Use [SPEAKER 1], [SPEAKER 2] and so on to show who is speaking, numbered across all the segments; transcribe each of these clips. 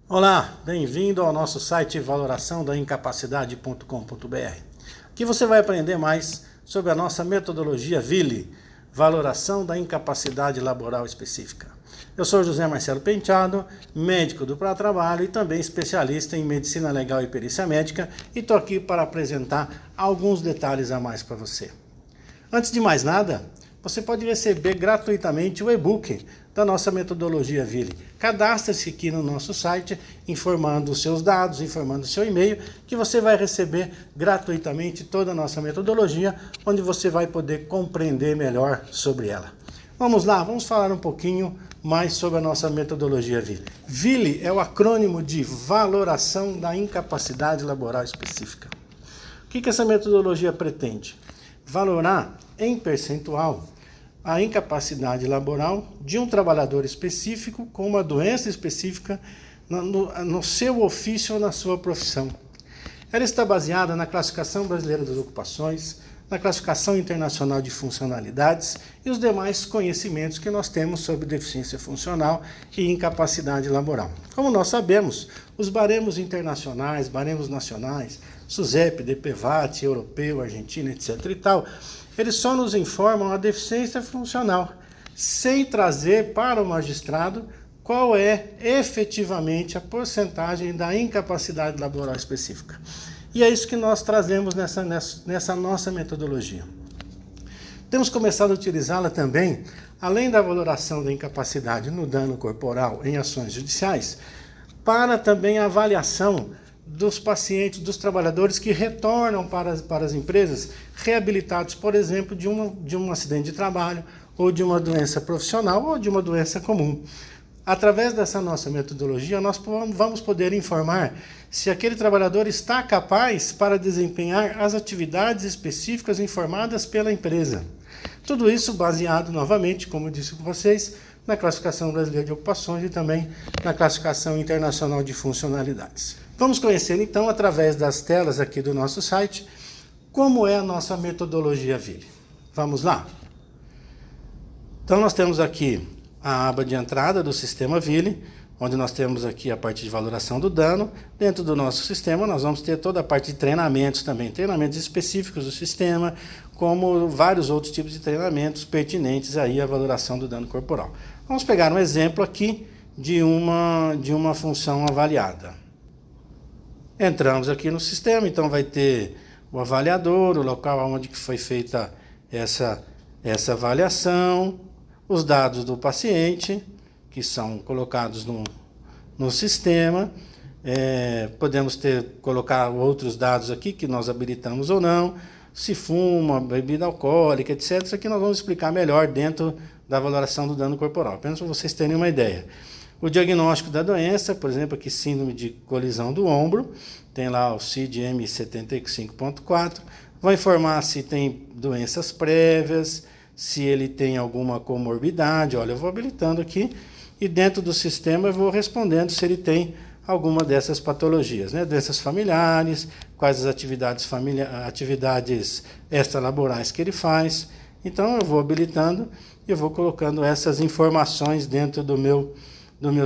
[SPEAKER 1] Olá, bem-vindo ao nosso site valoraçãodaincapacidade.com.br. Aqui você vai aprender mais sobre a nossa metodologia VILI, Valoração da Incapacidade Laboral Específica. Eu sou José Marcelo Penteado, médico do Pratrabalho e também especialista em Medicina Legal e Perícia Médica, e estou aqui para apresentar alguns detalhes a mais para você. Antes de mais nada, você pode receber gratuitamente o e-book da nossa metodologia VILI. Cadastre-se aqui no nosso site, informando os seus dados, informando o seu e-mail, que você vai receber gratuitamente toda a nossa metodologia, onde você vai poder compreender melhor sobre ela. Vamos lá, vamos falar um pouquinho mais sobre a nossa metodologia VILI. VILI é o acrônimo de Valoração da Incapacidade Laboral Específica. O que essa metodologia pretende? Valorar em percentual a incapacidade laboral de um trabalhador específico com uma doença específica no seu ofício ou na sua profissão. Ela está baseada na Classificação Brasileira das Ocupações, na Classificação Internacional de Funcionalidades e os demais conhecimentos que nós temos sobre deficiência funcional e incapacidade laboral. Como nós sabemos, os baremos internacionais, baremos nacionais, SUSEP, DPVAT, europeu, argentino, etc. e tal, eles só nos informam a deficiência funcional, sem trazer para o magistrado qual é efetivamente a porcentagem da incapacidade laboral específica. E é isso que nós trazemos nessa nossa metodologia. Temos começado a utilizá-la também, além da valoração da incapacidade no dano corporal em ações judiciais, para também a avaliação dos pacientes, dos trabalhadores que retornam para as empresas reabilitados, por exemplo, de um acidente de trabalho, ou de uma doença profissional, ou de uma doença comum. Através dessa nossa metodologia, nós vamos poder informar se aquele trabalhador está capaz para desempenhar as atividades específicas informadas pela empresa. Tudo isso baseado, novamente, como eu disse com vocês, na Classificação Brasileira de Ocupações e também na Classificação Internacional de Funcionalidades. Vamos conhecer, então, através das telas aqui do nosso site, como é a nossa metodologia VILI. Vamos lá? Então, nós temos aqui a aba de entrada do sistema VILI, onde nós temos aqui a parte de valoração do dano. Dentro do nosso sistema, nós vamos ter toda a parte de treinamentos também, treinamentos específicos do sistema, como vários outros tipos de treinamentos pertinentes aí à valoração do dano corporal. Vamos pegar um exemplo aqui de uma função avaliada. Entramos aqui no sistema, então vai ter o avaliador, o local onde foi feita essa avaliação, os dados do paciente, que são colocados no sistema. Podemos colocar outros dados aqui que nós habilitamos ou não, se fuma, bebida alcoólica, etc. Isso aqui nós vamos explicar melhor dentro da valoração do dano corporal, apenas para vocês terem uma ideia. O diagnóstico da doença, por exemplo, aqui síndrome de colisão do ombro, tem lá o CID-M 75.4, vai informar se tem doenças prévias, se ele tem alguma comorbidade. Olha, eu vou habilitando aqui e dentro do sistema eu vou respondendo se ele tem alguma dessas patologias, né? Doenças familiares, quais as atividades extralaborais que ele faz. Então eu vou habilitando e eu vou colocando essas informações dentro do meu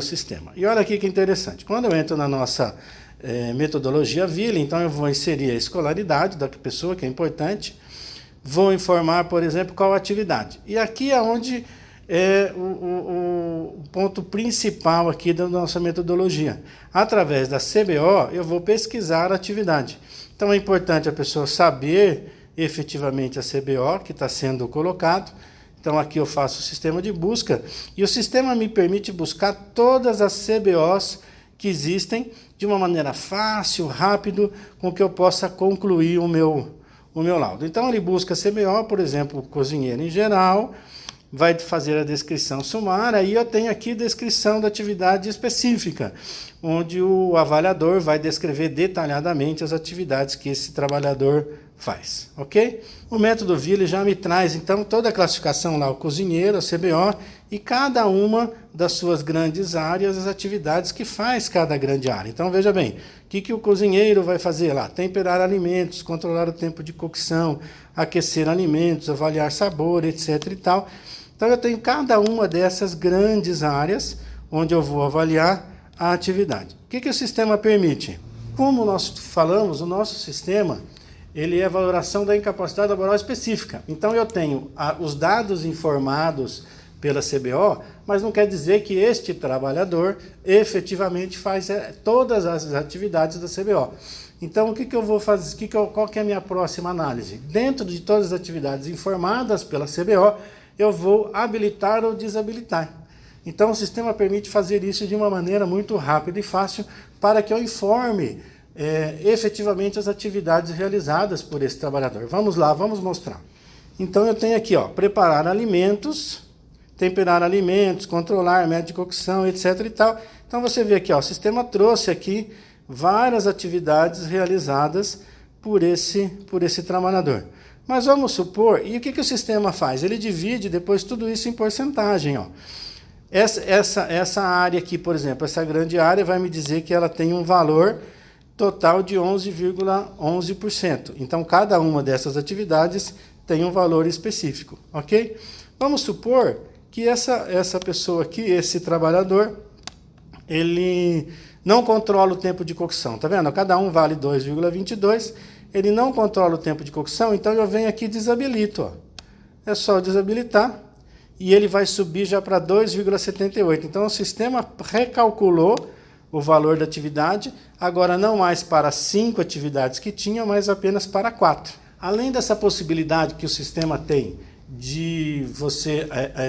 [SPEAKER 1] sistema. E olha aqui que interessante, quando eu entro na nossa metodologia VILI, então eu vou inserir a escolaridade da pessoa, que é importante, vou informar, por exemplo, qual a atividade. E aqui é onde é o ponto principal aqui da nossa metodologia. Através da CBO, eu vou pesquisar a atividade. Então é importante a pessoa saber efetivamente a CBO que está sendo colocado. Então aqui eu faço o sistema de busca e o sistema me permite buscar todas as CBOs que existem de uma maneira fácil, rápido, com que eu possa concluir o meu laudo. Então ele busca a CBO, por exemplo, cozinheiro em geral, vai fazer a descrição sumária, aí eu tenho aqui descrição da atividade específica, onde o avaliador vai descrever detalhadamente as atividades que esse trabalhador faz, ok? O método Ville já me traz, então, toda a classificação lá, o cozinheiro, a CBO, e cada uma das suas grandes áreas, as atividades que faz cada grande área. Então, veja bem, o que o cozinheiro vai fazer lá? Temperar alimentos, controlar o tempo de cocção, aquecer alimentos, avaliar sabor, etc. e tal. Então, eu tenho cada uma dessas grandes áreas, onde eu vou avaliar a atividade. O que o sistema permite? Como nós falamos, o nosso sistema ele é a valoração da incapacidade laboral específica. Então, eu tenho os dados informados pela CBO, mas não quer dizer que este trabalhador efetivamente faz todas as atividades da CBO. Então, o que eu vou fazer? Qual que é a minha próxima análise? Dentro de todas as atividades informadas pela CBO, eu vou habilitar ou desabilitar. Então, o sistema permite fazer isso de uma maneira muito rápida e fácil para que eu informe efetivamente as atividades realizadas por esse trabalhador. Vamos lá, vamos mostrar. Então, eu tenho aqui, ó, preparar alimentos, temperar alimentos, controlar método de cocção, etc. e tal. Então, você vê aqui, ó, o sistema trouxe aqui várias atividades realizadas por esse trabalhador. Mas vamos supor, e o que o sistema faz? Ele divide depois tudo isso em porcentagem, ó. Essa área aqui, por exemplo, essa grande área vai me dizer que ela tem um valor total de 11,11%. Então, cada uma dessas atividades tem um valor específico, ok? Vamos supor que essa pessoa aqui, esse trabalhador, ele não controla o tempo de cocção, tá vendo? Cada um vale 2,22, ele não controla o tempo de cocção, então eu venho aqui e desabilito, ó. É só desabilitar e ele vai subir já para 2,78. Então, o sistema recalculou o valor da atividade, agora não mais para 5 atividades que tinha, mas apenas para 4. Além dessa possibilidade que o sistema tem de você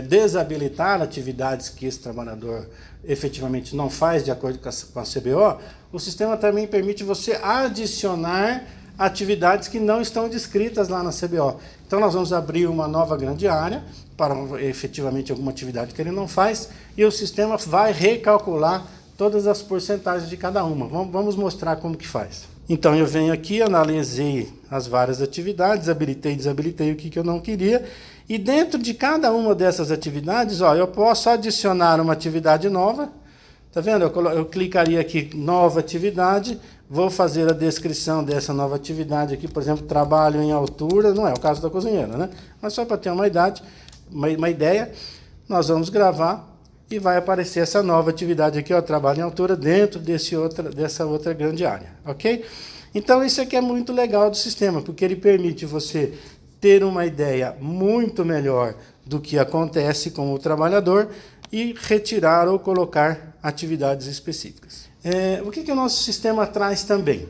[SPEAKER 1] desabilitar atividades que esse trabalhador efetivamente não faz de acordo com a CBO, o sistema também permite você adicionar atividades que não estão descritas lá na CBO. Então, nós vamos abrir uma nova grande área para efetivamente alguma atividade que ele não faz e o sistema vai recalcular todas as porcentagens de cada uma. Vamos mostrar como que faz. Então, eu venho aqui, analisei as várias atividades, habilitei e desabilitei o que eu não queria, e dentro de cada uma dessas atividades, ó, eu posso adicionar uma atividade nova, tá vendo? Eu clicaria aqui, nova atividade, vou fazer a descrição dessa nova atividade aqui, por exemplo, trabalho em altura, não é o caso da cozinheira, né? Mas só para ter uma ideia, nós vamos gravar, e vai aparecer essa nova atividade aqui, ó, trabalho em altura, dentro dessa outra grande área, ok? Então, isso aqui é muito legal do sistema, porque ele permite você ter uma ideia muito melhor do que acontece com o trabalhador e retirar ou colocar atividades específicas. O que o nosso sistema traz também?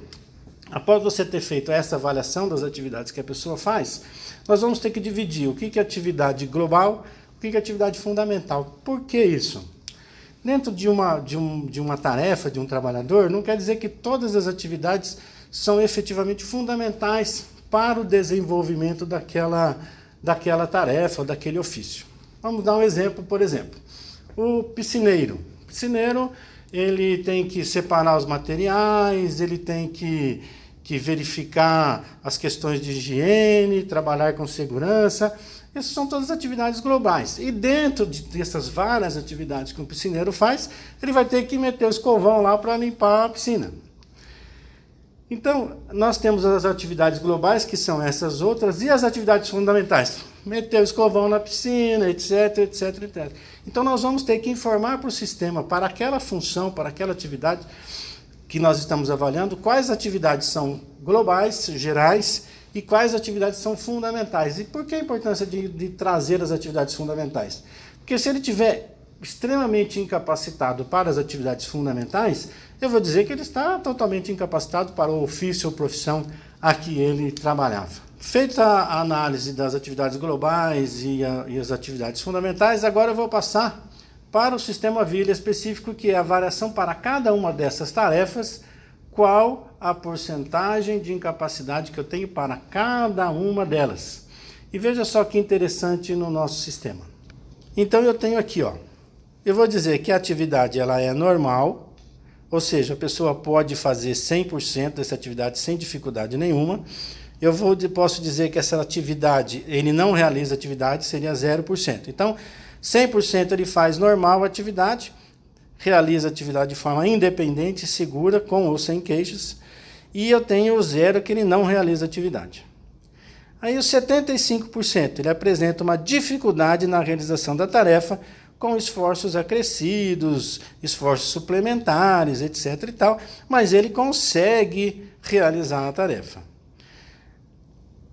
[SPEAKER 1] Após você ter feito essa avaliação das atividades que a pessoa faz, nós vamos ter que dividir o que é atividade global, o que é atividade fundamental. Por que isso? Dentro de uma tarefa de um trabalhador, não quer dizer que todas as atividades são efetivamente fundamentais para o desenvolvimento daquela tarefa ou daquele ofício. Vamos dar um exemplo, por exemplo. O piscineiro. O piscineiro, ele tem que separar os materiais, ele tem que verificar as questões de higiene, trabalhar com segurança. Essas são todas atividades globais. E dentro dessas várias atividades que um piscineiro faz, ele vai ter que meter o escovão lá para limpar a piscina. Então, nós temos as atividades globais, que são essas outras, e as atividades fundamentais. Meter o escovão na piscina, etc, etc, etc. Então, nós vamos ter que informar para o sistema, para aquela função, para aquela atividade que nós estamos avaliando, quais atividades são globais, gerais, e quais atividades são fundamentais. E por que a importância de trazer as atividades fundamentais? Porque se ele tiver extremamente incapacitado para as atividades fundamentais, eu vou dizer que ele está totalmente incapacitado para o ofício ou profissão a que ele trabalhava. Feita a análise das atividades globais e as atividades fundamentais, agora eu vou passar para o sistema Ville específico, que é a variação para cada uma dessas tarefas, qual a porcentagem de incapacidade que eu tenho para cada uma delas. E veja só que interessante no nosso sistema. Então eu tenho aqui, ó, eu vou dizer que a atividade ela é normal, ou seja, a pessoa pode fazer 100% dessa atividade sem dificuldade nenhuma. posso dizer que essa atividade, ele não realiza atividade, seria 0%. Então, 100% ele faz normal a atividade, realiza a atividade de forma independente, segura, com ou sem queixas, e eu tenho o 0 que ele não realiza atividade. Aí os 75%, ele apresenta uma dificuldade na realização da tarefa, com esforços acrescidos, esforços suplementares, etc. e tal, mas ele consegue realizar a tarefa.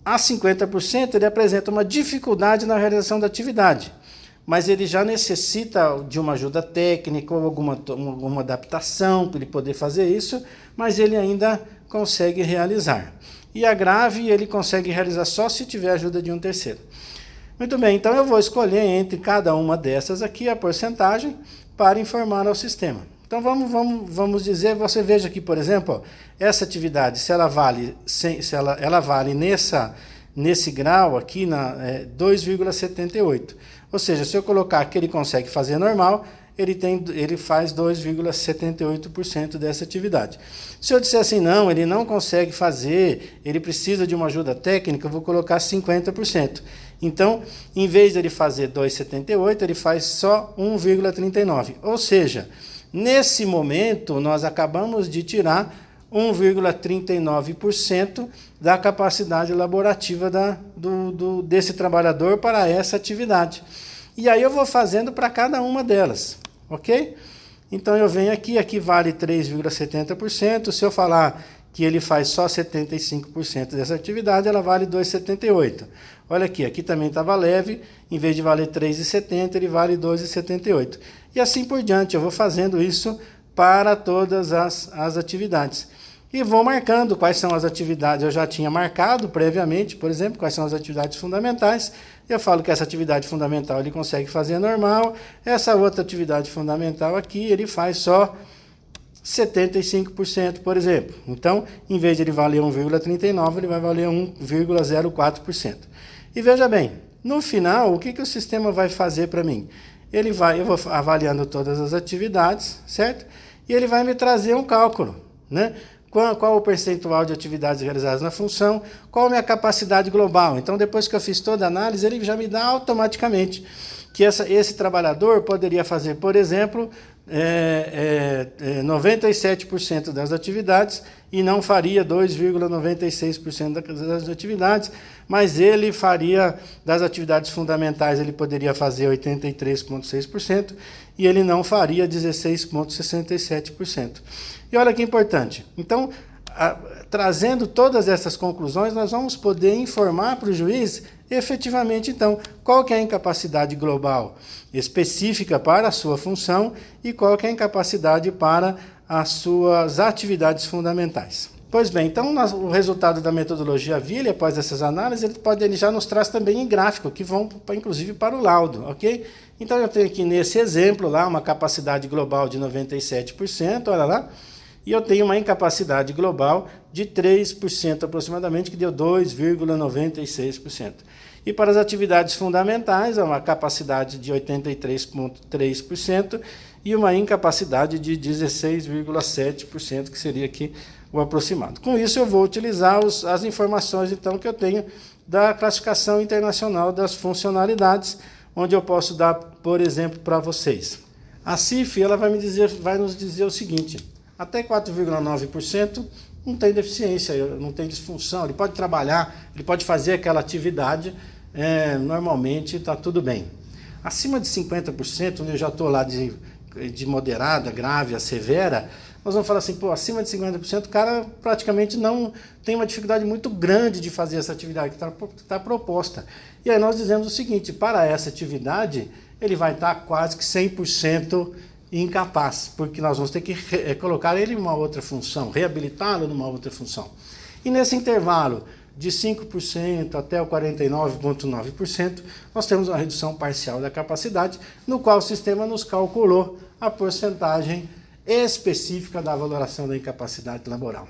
[SPEAKER 1] A 50%, ele apresenta uma dificuldade na realização da atividade, mas ele já necessita de uma ajuda técnica ou alguma adaptação para ele poder fazer isso, mas ele ainda consegue realizar. E a grave, ele consegue realizar só se tiver a ajuda de um terceiro. Muito bem, então eu vou escolher entre cada uma dessas aqui a porcentagem para informar ao sistema. Então vamos dizer, você veja aqui, por exemplo, ó, essa atividade, se ela vale, ela vale nesse grau aqui, 2,78. Ou seja, se eu colocar que ele consegue fazer normal, ele faz 2,78% dessa atividade. Se eu disser assim, não, ele não consegue fazer, ele precisa de uma ajuda técnica, eu vou colocar 50%. Então, em vez de ele fazer 2,78, ele faz só 1,39. Ou seja, nesse momento, nós acabamos de tirar 1,39% da capacidade laborativa desse trabalhador para essa atividade. E aí eu vou fazendo para cada uma delas, ok? Então eu venho aqui vale 3,70%, se eu falar que ele faz só 75% dessa atividade, ela vale 2,78. Olha aqui também estava leve, em vez de valer 3,70, ele vale 2,78. E assim por diante, eu vou fazendo isso para todas as atividades. E vou marcando quais são as atividades, eu já tinha marcado previamente, por exemplo, quais são as atividades fundamentais. Eu falo que essa atividade fundamental ele consegue fazer normal, essa outra atividade fundamental aqui ele faz só 75%, por exemplo. Então, em vez de ele valer 1,39, ele vai valer 1,04%. E veja bem, no final, o que o sistema vai fazer para mim? Eu vou avaliando todas as atividades, certo? E ele vai me trazer um cálculo, né? Qual o percentual de atividades realizadas na função, qual a minha capacidade global. Então, depois que eu fiz toda a análise, ele já me dá automaticamente que esse trabalhador poderia fazer, por exemplo, 97% das atividades e não faria 2,96% das atividades, mas ele faria, das atividades fundamentais, ele poderia fazer 83,6% e ele não faria 16,67%. E olha que importante. Então, trazendo todas essas conclusões, nós vamos poder informar para o juiz efetivamente, então, qual que é a incapacidade global específica para a sua função e qual que é a incapacidade para as suas atividades fundamentais. Pois bem, então o resultado da metodologia Ville, após essas análises, ele já nos traz também em gráfico, que vão inclusive para o laudo, ok? Então eu tenho aqui nesse exemplo lá uma capacidade global de 97%, olha lá, e eu tenho uma incapacidade global de 3% aproximadamente, que deu 2,96%. E para as atividades fundamentais, é uma capacidade de 83,3% e uma incapacidade de 16,7%, que seria aqui o aproximado. Com isso, eu vou utilizar as informações então, que eu tenho da classificação internacional das funcionalidades, onde eu posso dar, por exemplo, para vocês. A CIF ela vai nos dizer o seguinte: até 4,9% não tem deficiência, não tem disfunção, ele pode trabalhar, ele pode fazer aquela atividade, normalmente está tudo bem. Acima de 50%, onde eu já estou lá de moderada, grave a severa, nós vamos falar assim, acima de 50%, o cara praticamente não tem uma dificuldade muito grande de fazer essa atividade que está proposta. E aí nós dizemos o seguinte: para essa atividade, ele vai estar quase que 100% incapaz, porque nós vamos ter que colocar ele em uma outra função, reabilitá-lo numa outra função. E nesse intervalo de 5% até o 49,9%, nós temos uma redução parcial da capacidade, no qual o sistema nos calculou a porcentagem específica da valoração da incapacidade laboral.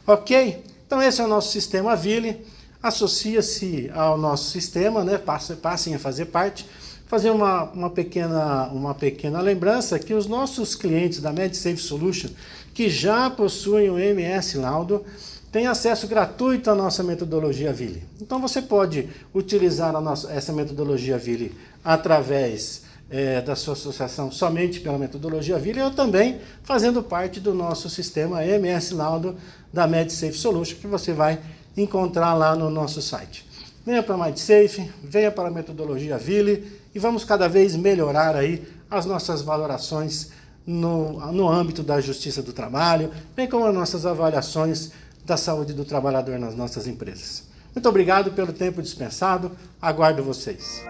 [SPEAKER 1] Ok? Então esse é o nosso sistema Ville, associa-se ao nosso sistema, né? Passem a fazer parte. Fazer uma pequena lembrança que os nossos clientes da MedSafe Solution, que já possuem o MS Laudo, tem acesso gratuito à nossa metodologia Ville. Então você pode utilizar essa metodologia Ville através da sua associação somente pela metodologia Ville ou também fazendo parte do nosso sistema MS Laudo da MedSafe Solution, que você vai encontrar lá no nosso site. Venha para a MedSafe, venha para a metodologia Ville e vamos cada vez melhorar aí as nossas valorações no âmbito da justiça do trabalho, bem como as nossas avaliações da saúde do trabalhador nas nossas empresas. Muito obrigado pelo tempo dispensado, aguardo vocês.